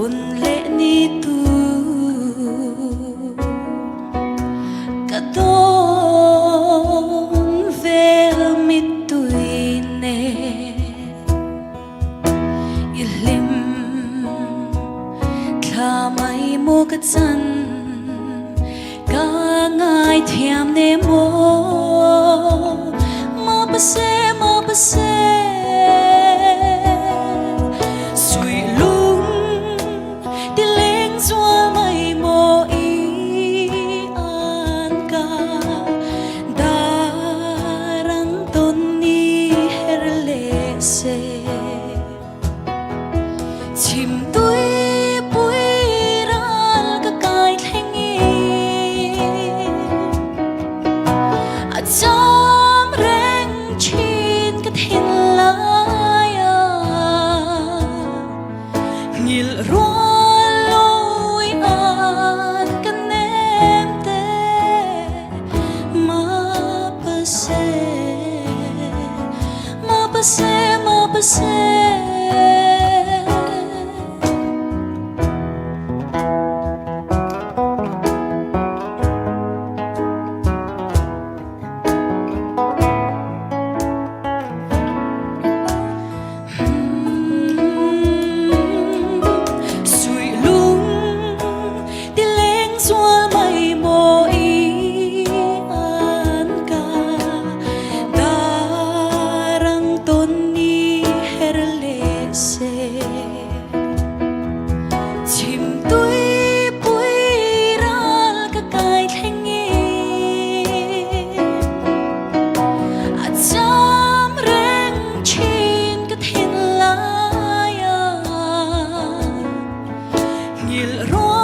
tôn lệ ni tu cả tôn về mi tuổi nè ilim khá mai mua cái chân cả ngày thèm nè mô mà bơ xe suy lung đi lên xóa mây mô ý an ca darang tôn ni her lệ se chim tuổi bụi ral cả cài thengi a cham reng chin ka thin lai ngil rual loi an kan em te ma pase xóa mây mô ý an ca darang tôn ni her lệ se chim tuổi bụi ral cả cài thengi a cham reng chin ka thin lai ngil ro